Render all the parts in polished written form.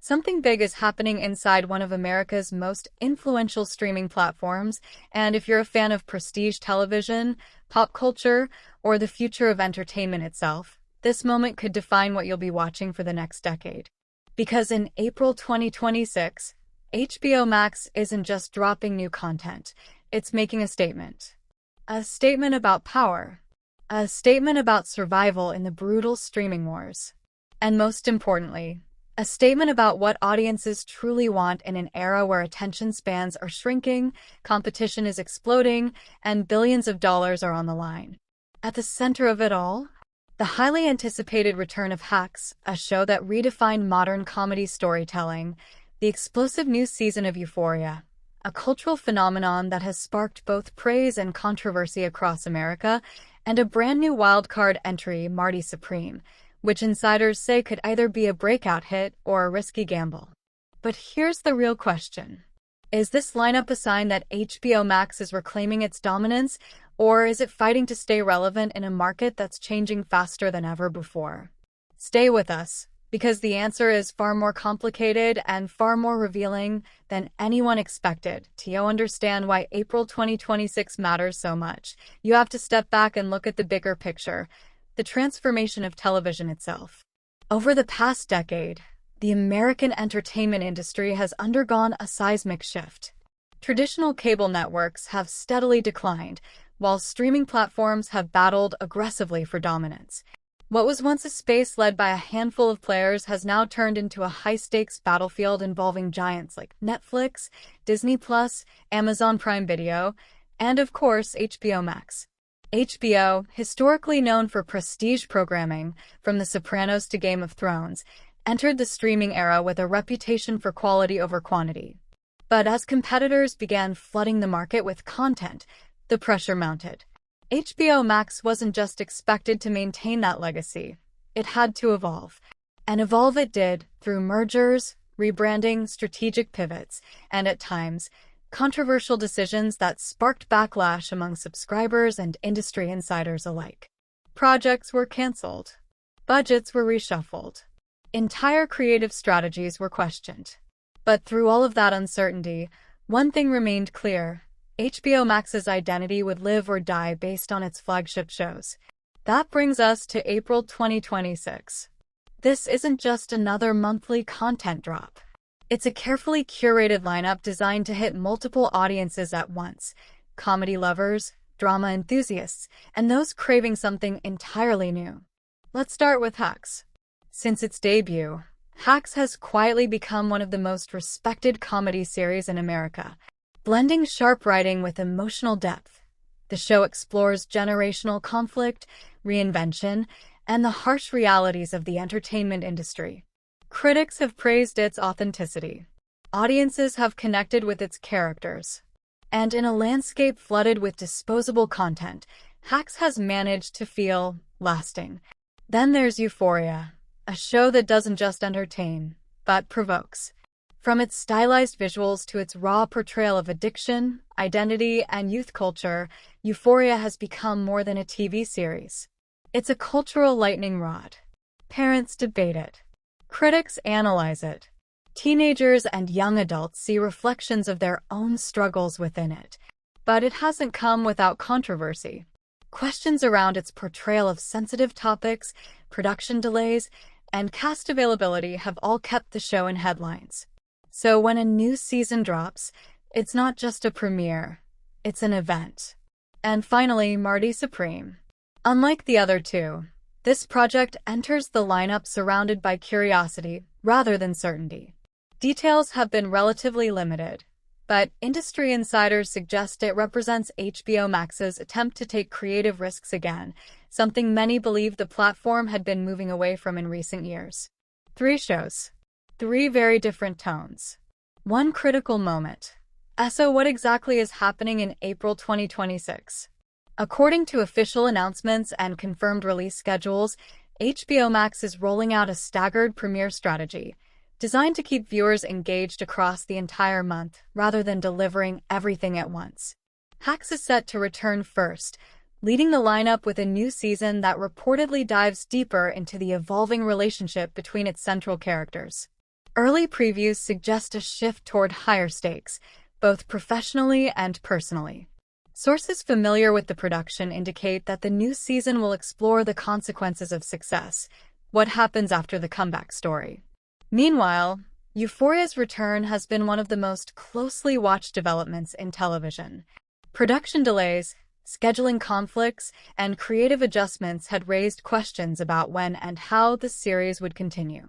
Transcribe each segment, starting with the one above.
Something big is happening inside one of America's most influential streaming platforms, and if you're a fan of prestige television, pop culture, or the future of entertainment itself, this moment could define what you'll be watching for the next decade. Because in April 2026, HBO Max isn't just dropping new content, it's making a statement. A statement about power. A statement about survival in the brutal streaming wars. And most importantly, a statement about what audiences truly want in an era where attention spans are shrinking, competition is exploding, and billions of dollars are on the line. At the center of it all, the highly anticipated return of Hacks, a show that redefined modern comedy storytelling, the explosive new season of Euphoria, a cultural phenomenon that has sparked both praise and controversy across America, and a brand new wildcard entry, Marty Supreme, which insiders say could either be a breakout hit or a risky gamble. But here's the real question. Is this lineup a sign that HBO Max is reclaiming its dominance, or is it fighting to stay relevant in a market that's changing faster than ever before? Stay with us, because the answer is far more complicated and far more revealing than anyone expected. To understand why April 2026 matters so much, you have to step back and look at the bigger picture, the transformation of television itself. Over the past decade, the American entertainment industry has undergone a seismic shift. Traditional cable networks have steadily declined, while streaming platforms have battled aggressively for dominance. What was once a space led by a handful of players has now turned into a high-stakes battlefield involving giants like Netflix, Disney+, Amazon Prime Video, and of course HBO Max. HBO, historically known for prestige programming, from The Sopranos to Game of Thrones, entered the streaming era with a reputation for quality over quantity. But as competitors began flooding the market with content, the pressure mounted. HBO Max wasn't just expected to maintain that legacy. It had to evolve. And evolve it did, through mergers, rebranding, strategic pivots, and at times, controversial decisions that sparked backlash among subscribers and industry insiders alike. Projects were canceled. Budgets were reshuffled. Entire creative strategies were questioned. But through all of that uncertainty, one thing remained clear. HBO Max's identity would live or die based on its flagship shows. That brings us to April 2026. This isn't just another monthly content drop. It's a carefully curated lineup designed to hit multiple audiences at once: comedy lovers, drama enthusiasts, and those craving something entirely new. Let's start with Hacks. Since its debut, Hacks has quietly become one of the most respected comedy series in America. Blending sharp writing with emotional depth, the show explores generational conflict, reinvention, and the harsh realities of the entertainment industry. Critics have praised its authenticity. Audiences have connected with its characters. And in a landscape flooded with disposable content, Hacks has managed to feel lasting. Then there's Euphoria, a show that doesn't just entertain, but provokes. From its stylized visuals to its raw portrayal of addiction, identity, and youth culture, Euphoria has become more than a TV series. It's a cultural lightning rod. Parents debate it. Critics analyze it. Teenagers and young adults see reflections of their own struggles within it. But it hasn't come without controversy. Questions around its portrayal of sensitive topics, production delays, and cast availability have all kept the show in headlines. So when a new season drops, it's not just a premiere, it's an event. And finally, Marty Supreme. Unlike the other two, this project enters the lineup surrounded by curiosity rather than certainty. Details have been relatively limited, but industry insiders suggest it represents HBO Max's attempt to take creative risks again, something many believe the platform had been moving away from in recent years. 3 shows. 3 very different tones. 1 critical moment. So what exactly is happening in April 2026? According to official announcements and confirmed release schedules, HBO Max is rolling out a staggered premiere strategy, designed to keep viewers engaged across the entire month rather than delivering everything at once. Hacks is set to return first, leading the lineup with a new season that reportedly dives deeper into the evolving relationship between its central characters. Early previews suggest a shift toward higher stakes, both professionally and personally. Sources familiar with the production indicate that the new season will explore the consequences of success, what happens after the comeback story. Meanwhile, Euphoria's return has been one of the most closely watched developments in television. Production delays, scheduling conflicts, and creative adjustments had raised questions about when and how the series would continue.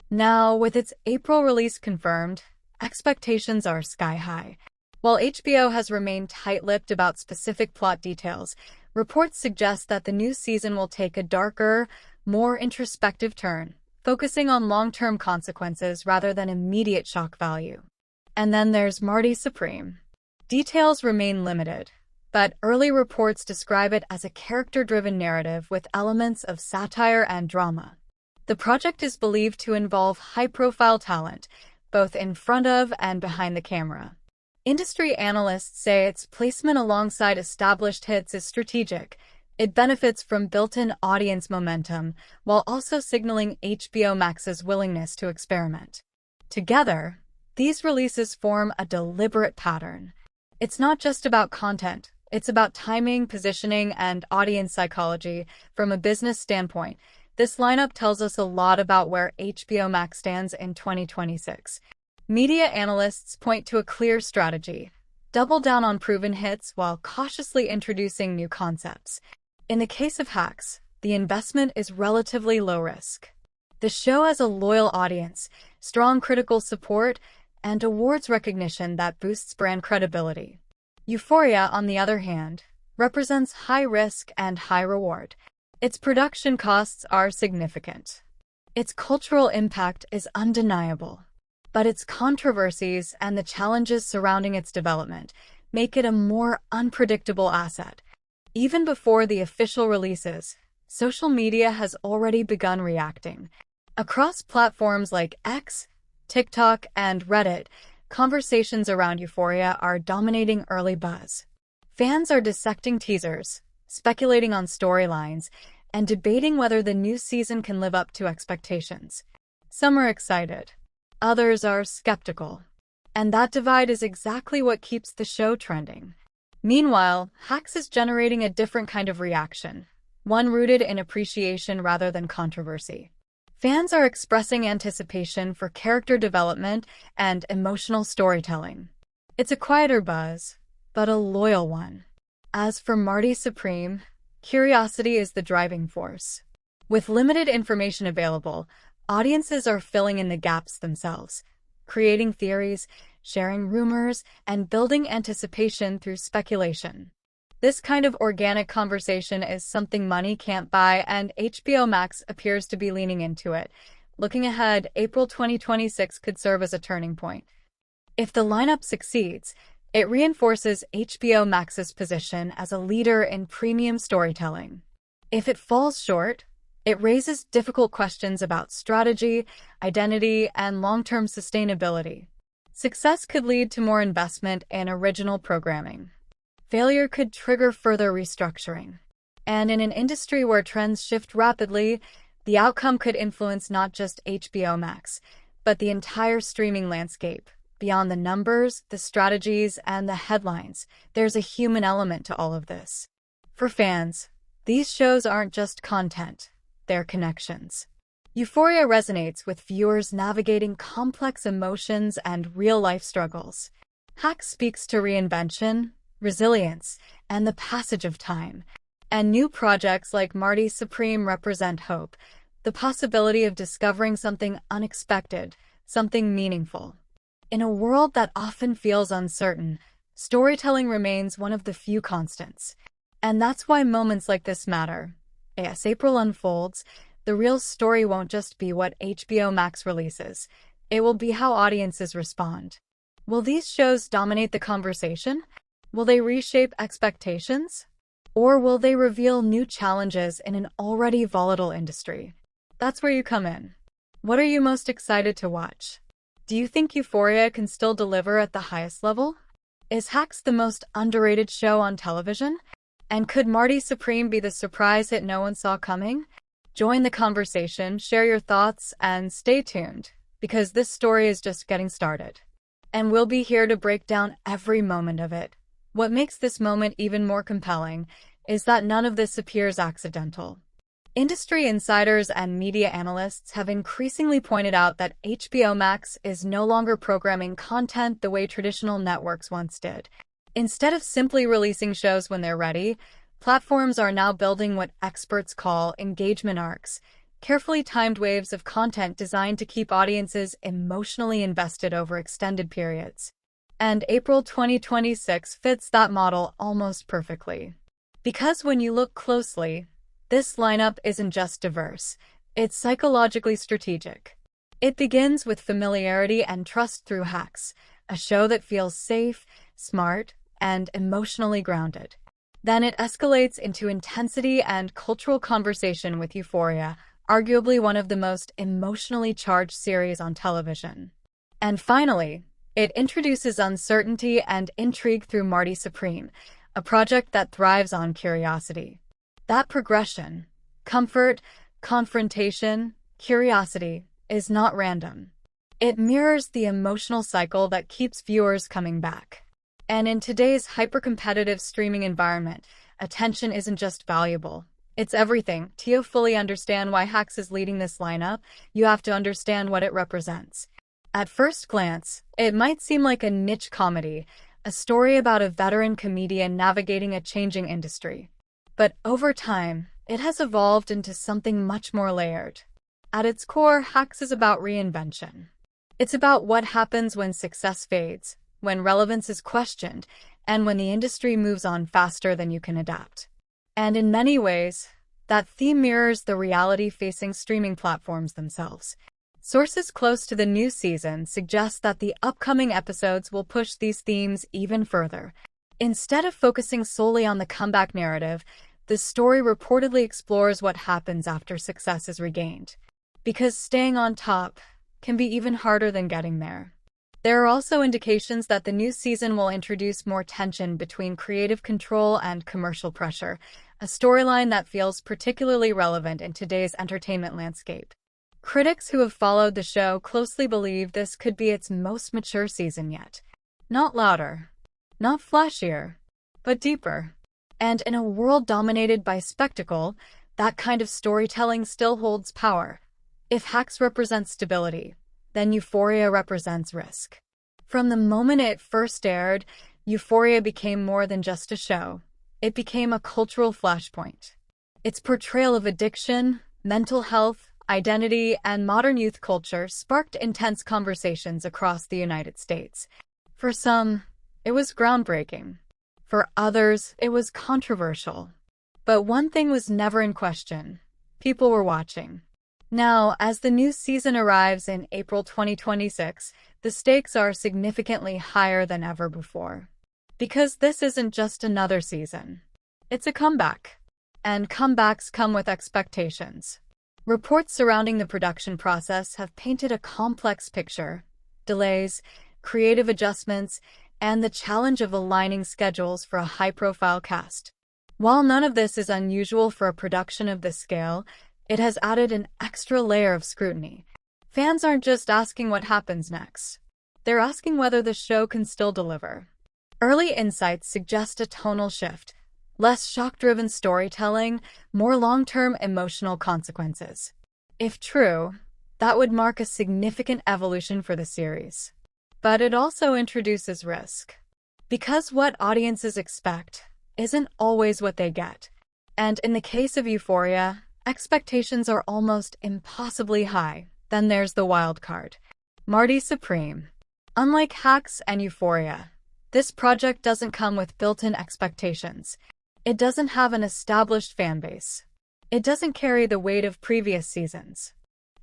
Now, with its April release confirmed, expectations are sky high. While HBO has remained tight-lipped about specific plot details, reports suggest that the new season will take a darker, more introspective turn, focusing on long-term consequences rather than immediate shock value. And then there's Marty Supreme. Details remain limited, but early reports describe it as a character-driven narrative with elements of satire and drama. The project is believed to involve high-profile talent, both in front of and behind the camera. Industry analysts say its placement alongside established hits is strategic. It benefits from built-in audience momentum, while also signaling HBO Max's willingness to experiment. Together, these releases form a deliberate pattern. It's not just about content, it's about timing, positioning, and audience psychology. From a business standpoint, this lineup tells us a lot about where HBO Max stands in 2026. Media analysts point to a clear strategy: double down on proven hits while cautiously introducing new concepts. In the case of Hacks, the investment is relatively low risk. The show has a loyal audience, strong critical support, and awards recognition that boosts brand credibility. Euphoria, on the other hand, represents high risk and high reward. Its production costs are significant. Its cultural impact is undeniable. But its controversies and the challenges surrounding its development make it a more unpredictable asset. Even before the official releases, social media has already begun reacting. Across platforms like X, TikTok, and Reddit, conversations around Euphoria are dominating early buzz. Fans are dissecting teasers, speculating on storylines, and debating whether the new season can live up to expectations. Some are excited. Others are skeptical. And that divide is exactly what keeps the show trending. Meanwhile, Hacks is generating a different kind of reaction, one rooted in appreciation rather than controversy. Fans are expressing anticipation for character development and emotional storytelling. It's a quieter buzz, but a loyal one. As for Marty Supreme, curiosity is the driving force. With limited information available, audiences are filling in the gaps themselves, creating theories, sharing rumors, and building anticipation through speculation. This kind of organic conversation is something money can't buy, and HBO Max appears to be leaning into it. Looking ahead, April 2026 could serve as a turning point. If the lineup succeeds, it reinforces HBO Max's position as a leader in premium storytelling. If it falls short, it raises difficult questions about strategy, identity, and long-term sustainability. Success could lead to more investment in original programming. Failure could trigger further restructuring. And in an industry where trends shift rapidly, the outcome could influence not just HBO Max, but the entire streaming landscape. Beyond the numbers, the strategies, and the headlines, there's a human element to all of this. For fans, these shows aren't just content. Their connections. Euphoria resonates with viewers navigating complex emotions and real-life struggles. Hacks speaks to reinvention, resilience, and the passage of time. And new projects like Marty Supreme represent hope, the possibility of discovering something unexpected, something meaningful. In a world that often feels uncertain, storytelling remains one of the few constants. And that's why moments like this matter. As April unfolds, the real story won't just be what HBO Max releases. It will be how audiences respond. Will these shows dominate the conversation? Will they reshape expectations? Or will they reveal new challenges in an already volatile industry? That's where you come in. What are you most excited to watch? Do you think Euphoria can still deliver at the highest level? Is Hacks the most underrated show on television? And could Marty Supreme be the surprise hit no one saw coming? Join the conversation, share your thoughts, and stay tuned. because this story is just getting started. And we'll be here to break down every moment of it. What makes this moment even more compelling is that none of this appears accidental. Industry insiders and media analysts have increasingly pointed out that HBO Max is no longer programming content the way traditional networks once did. Instead of simply releasing shows when they're ready, platforms are now building what experts call engagement arcs, carefully timed waves of content designed to keep audiences emotionally invested over extended periods. And April 2026 fits that model almost perfectly. Because when you look closely, this lineup isn't just diverse, it's psychologically strategic. It begins with familiarity and trust through Hacks, a show that feels safe, smart, and emotionally grounded. Then it escalates into intensity and cultural conversation with Euphoria, arguably one of the most emotionally charged series on television. And finally, it introduces uncertainty and intrigue through Marty Supreme, a project that thrives on curiosity. That progression, comfort, confrontation, curiosity, is not random. It mirrors the emotional cycle that keeps viewers coming back. And in today's hyper-competitive streaming environment, attention isn't just valuable, it's everything. To fully understand why Hacks is leading this lineup, you have to understand what it represents. At first glance, it might seem like a niche comedy, a story about a veteran comedian navigating a changing industry. But over time, it has evolved into something much more layered. At its core, Hacks is about reinvention. It's about what happens when success fades, when relevance is questioned, and when the industry moves on faster than you can adapt. And in many ways, that theme mirrors the reality facing streaming platforms themselves. Sources close to the new season suggest that the upcoming episodes will push these themes even further. Instead of focusing solely on the comeback narrative, the story reportedly explores what happens after success is regained. Because staying on top can be even harder than getting there. There are also indications that the new season will introduce more tension between creative control and commercial pressure, a storyline that feels particularly relevant in today's entertainment landscape. Critics who have followed the show closely believe this could be its most mature season yet. Not louder, not flashier, but deeper. And in a world dominated by spectacle, that kind of storytelling still holds power. If Hacks represents stability, then Euphoria represents risk. From the moment it first aired, Euphoria became more than just a show. It became a cultural flashpoint. Its portrayal of addiction, mental health, identity, and modern youth culture sparked intense conversations across the United States. For some, it was groundbreaking. For others, it was controversial. But one thing was never in question. People were watching. Now, as the new season arrives in April 2026, the stakes are significantly higher than ever before. Because this isn't just another season. It's a comeback. And comebacks come with expectations. Reports surrounding the production process have painted a complex picture. Delays, creative adjustments, and the challenge of aligning schedules for a high-profile cast. While none of this is unusual for a production of this scale, it has added an extra layer of scrutiny. Fans aren't just asking what happens next. They're asking whether the show can still deliver. Early insights suggest a tonal shift. Less shock-driven storytelling, more long-term emotional consequences. If true, that would mark a significant evolution for the series. But it also introduces risk. Because what audiences expect isn't always what they get. And in the case of Euphoria, expectations are almost impossibly high. Then there's the wild card. Marty Supreme. Unlike Hacks and Euphoria, this project doesn't come with built-in expectations. It doesn't have an established fanbase. It doesn't carry the weight of previous seasons.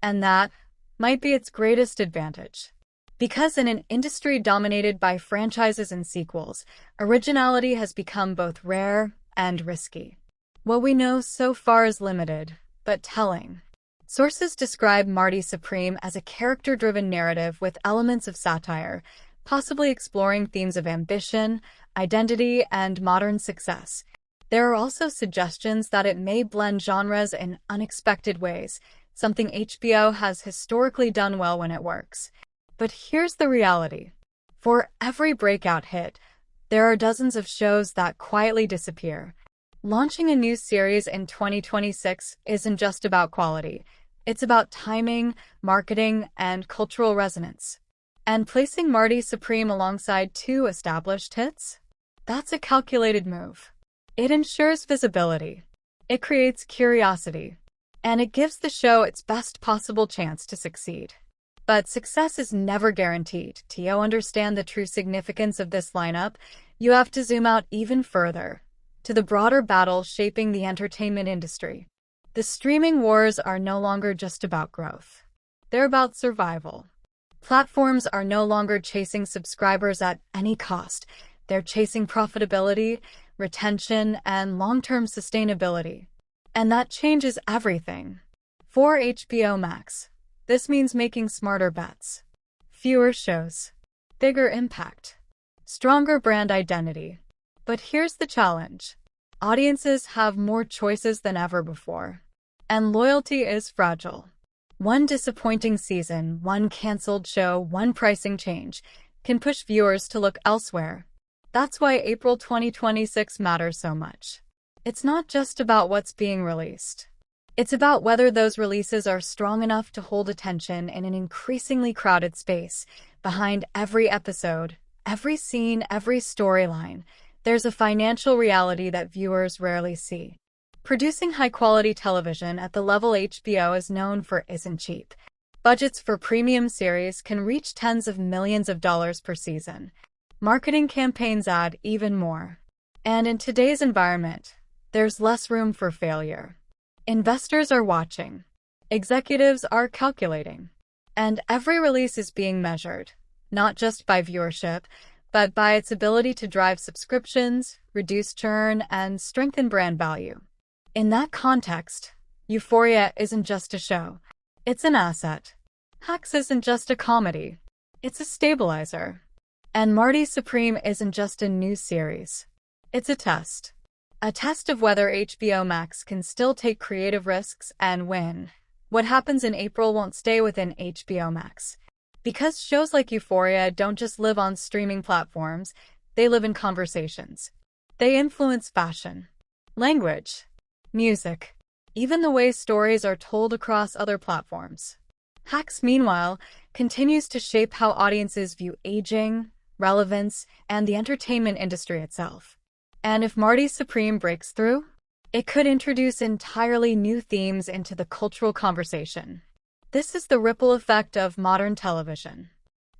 And that might be its greatest advantage. Because in an industry dominated by franchises and sequels, originality has become both rare and risky. What we know so far is limited, but telling. Sources describe Marty Supreme as a character-driven narrative with elements of satire, possibly exploring themes of ambition, identity, and modern success. There are also suggestions that it may blend genres in unexpected ways, something HBO has historically done well when it works. But here's the reality. For every breakout hit, there are dozens of shows that quietly disappear. Launching a new series in 2026 isn't just about quality. It's about timing, marketing, and cultural resonance. And placing Marty Supreme alongside two established hits? That's a calculated move. It ensures visibility. It creates curiosity. And it gives the show its best possible chance to succeed. But success is never guaranteed. To understand the true significance of this lineup, you have to zoom out even further, to the broader battle shaping the entertainment industry. The streaming wars are no longer just about growth. They're about survival. Platforms are no longer chasing subscribers at any cost. They're chasing profitability, retention, and long-term sustainability. And that changes everything. For HBO Max, this means making smarter bets. Fewer shows. Bigger impact. Stronger brand identity. But here's the challenge. Audiences have more choices than ever before. And loyalty is fragile. One disappointing season, one canceled show, one pricing change can push viewers to look elsewhere. That's why April 2026 matters so much. It's not just about what's being released. It's about whether those releases are strong enough to hold attention in an increasingly crowded space. Behind every episode, every scene, every storyline, there's a financial reality that viewers rarely see. Producing high-quality television at the level HBO is known for isn't cheap. Budgets for premium series can reach tens of millions of dollars per season. Marketing campaigns add even more. And in today's environment, there's less room for failure. Investors are watching. Executives are calculating. And every release is being measured, not just by viewership, but by its ability to drive subscriptions, reduce churn, and strengthen brand value. In that context, Euphoria isn't just a show. It's an asset. Hacks isn't just a comedy. It's a stabilizer. And Marty Supreme isn't just a new series. It's a test. A test of whether HBO Max can still take creative risks and win. What happens in April won't stay within HBO Max. Because shows like Euphoria don't just live on streaming platforms, they live in conversations. They influence fashion, language, music, even the way stories are told across other platforms. Hacks, meanwhile, continues to shape how audiences view aging, relevance, and the entertainment industry itself. And if Marty Supreme breaks through, it could introduce entirely new themes into the cultural conversation. This is the ripple effect of modern television.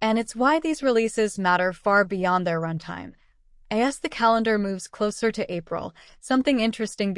And it's why these releases matter far beyond their runtime. As the calendar moves closer to April, something interesting